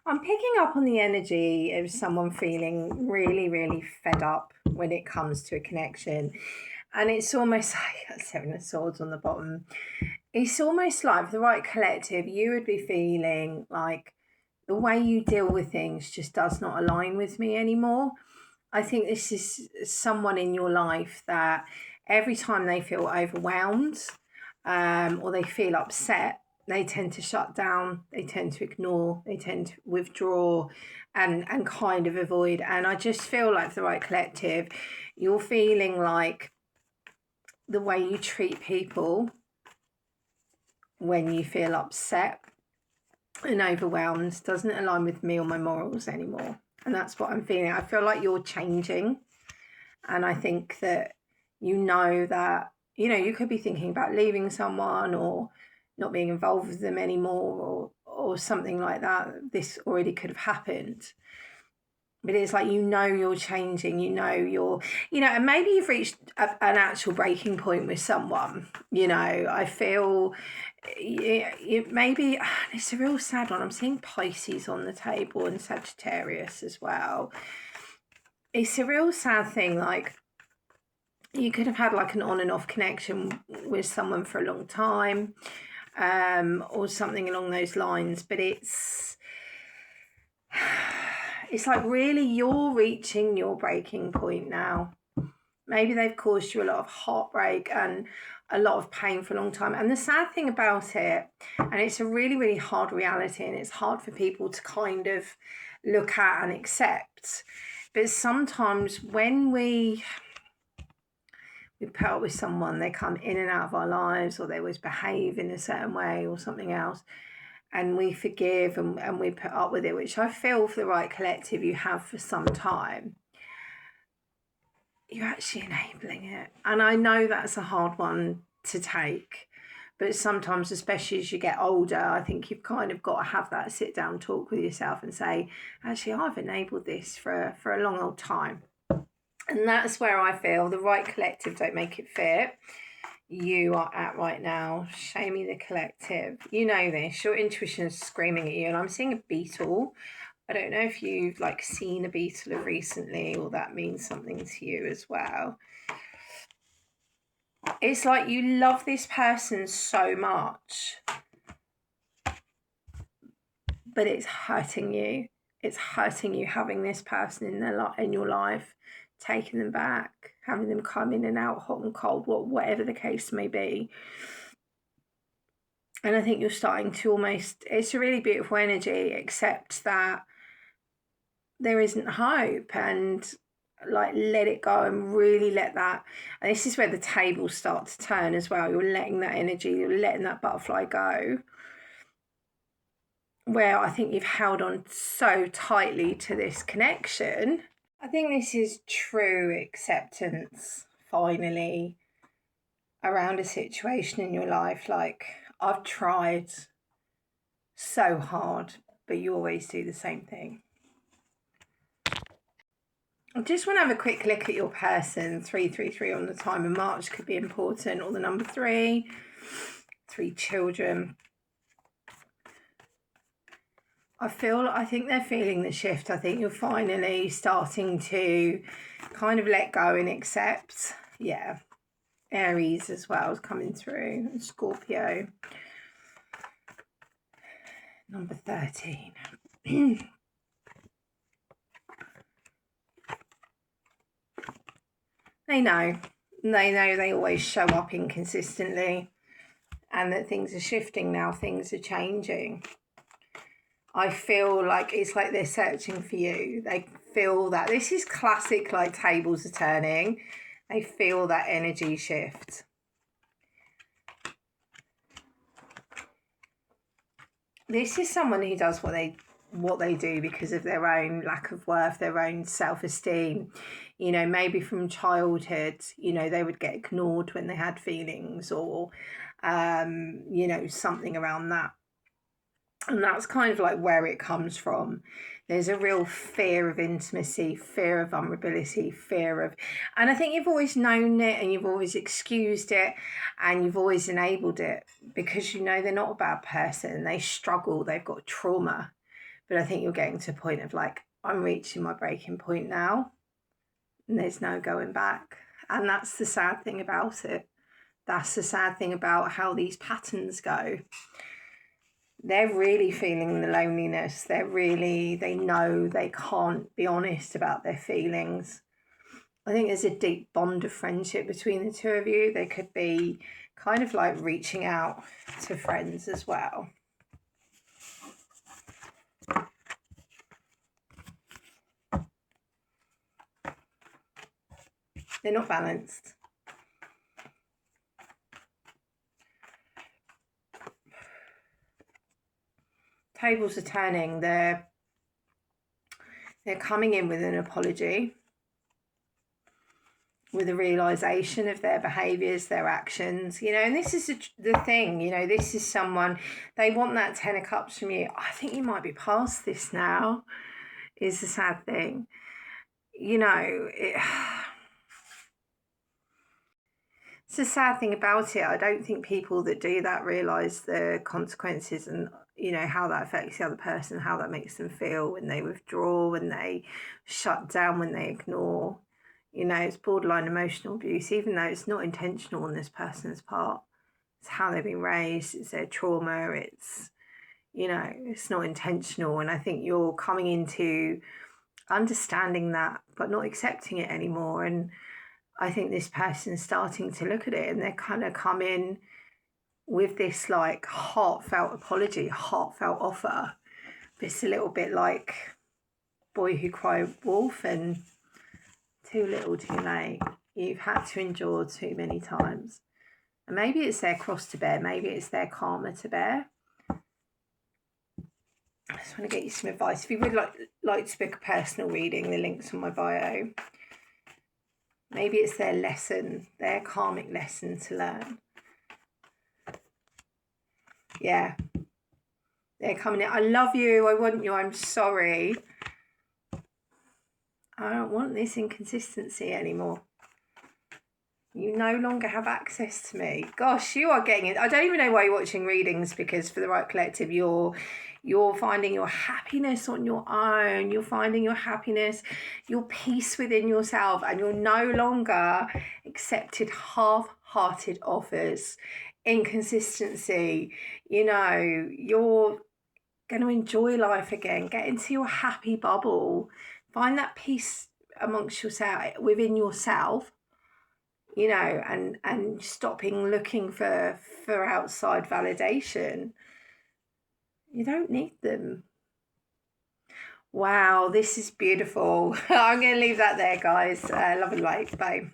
I'm picking up on the energy of someone feeling really, really fed up when it comes to a connection. And it's almost like Seven of Swords on the bottom. It's almost like for the right collective, you would be feeling like the way you deal with things just does not align with me anymore. I think this is someone in your life that every time they feel overwhelmed or they feel upset, they tend to shut down, they tend to ignore, they tend to withdraw and kind of avoid. And I just feel like for the right collective, you're feeling like the way you treat people when you feel upset and overwhelmed doesn't align with me or my morals anymore. And that's what I'm feeling. I feel like you're changing. And I think that that, you could be thinking about leaving someone or not being involved with them anymore or something like that. This already could have happened. But it's like, you're changing, and maybe you've reached an actual breaking point with someone. I feel maybe it's a real sad one. I'm seeing Pisces on the table and Sagittarius as well. It's a real sad thing. Like, you could have had like an on and off connection with someone for a long time, or something along those lines. But it's like really you're reaching your breaking point now. Maybe they've caused you a lot of heartbreak and a lot of pain for a long time. And the sad thing about it, and it's a really, really hard reality, and it's hard for people to kind of look at and accept. But sometimes when we put up with someone, they come in and out of our lives, or they always behave in a certain way or something else, and we forgive and we put up with it, which I feel for the right collective you have for some time. You're actually enabling it. And I know that's a hard one to take, but sometimes, especially as you get older, I think you've kind of got to have that sit down talk with yourself and say, actually, I've enabled this for a long old time. And that's where I feel the right collective don't make it fit. You are at right now. Show me the collective. You know this. Your intuition is screaming at you. And I'm seeing a beetle. I don't know if you've like seen a beetle recently or that means something to you as well. It's like you love this person so much, but it's hurting you. It's hurting you having this person in your life, taking them back, having them come in and out, hot and cold, whatever the case may be. And I think you're starting to it's a really beautiful energy, except that there isn't hope, and like let it go and really let that. And this is where the tables start to turn as well. You're letting that energy, you're letting that butterfly go, where I think you've held on so tightly to this connection. I think this is true acceptance finally around a situation in your life. Like, I've tried so hard, but you always do the same thing. I just want to have a quick look at your person. 333 on the time of March could be important, or the number 3 children. I think they're feeling the shift. I think you're finally starting to kind of let go and accept. Yeah. Aries as well is coming through. And Scorpio. Number 13. They know they always show up inconsistently, and that things are shifting now, things are changing. I feel like it's like they're searching for you. They feel that this is classic, like tables are turning. They feel that energy shift. This is someone who does what they do because of their own lack of worth, their own self-esteem. Maybe from childhood, they would get ignored when they had feelings, or something around that. And that's kind of like where it comes from. There's a real fear of intimacy, fear of vulnerability, and I think you've always known it, and you've always excused it, and you've always enabled it because they're not a bad person. They struggle, they've got trauma, But I think you're getting to a point of like, I'm reaching my breaking point now and there's no going back. And that's the sad thing about it. That's the sad thing about how these patterns go. They're really feeling the loneliness. They know they can't be honest about their feelings. I think there's a deep bond of friendship between the two of you. They could be kind of like reaching out to friends as well. They're not balanced. Tables are turning. They're coming in with an apology, with a realization of their behaviors, their actions, you know. And this is the thing, you know, this is someone, they want that 10 of cups from you. I think you might be past this now, is the sad thing, you know. It's the sad thing about it. I don't think people that do that realize the consequences and, you know, how that affects the other person, how that makes them feel when they withdraw, when they shut down, when they ignore. You know, it's borderline emotional abuse, even though it's not intentional on this person's part. It's how they've been raised, it's their trauma, it's, you know, it's not intentional. And I think you're coming into understanding that, but not accepting it anymore. And I think this person's starting to look at it and they're kind of come in with this like heartfelt apology, heartfelt offer. But it's a little bit like Boy Who Cried Wolf, and too little too late. You've had to endure too many times. And maybe it's their cross to bear, maybe it's their karma to bear. I just want to get you some advice. If you would like to book a personal reading, the link's on my bio. Maybe it's their lesson, their karmic lesson to learn. Yeah. They're coming in. I love you. I want you. I'm sorry. I don't want this inconsistency anymore. You no longer have access to me. Gosh, you are getting it. I don't even know why you're watching readings, because for the right collective, you're finding your happiness on your own. You're finding your happiness, your peace within yourself, and you're no longer accepted half-hearted offers, inconsistency. You know, you're going to enjoy life again. Get into your happy bubble. Find that peace amongst yourself, within yourself. You know, and stopping looking for outside validation. You don't need them. Wow, this is beautiful. I'm going to leave that there, guys. Love and light. Bye.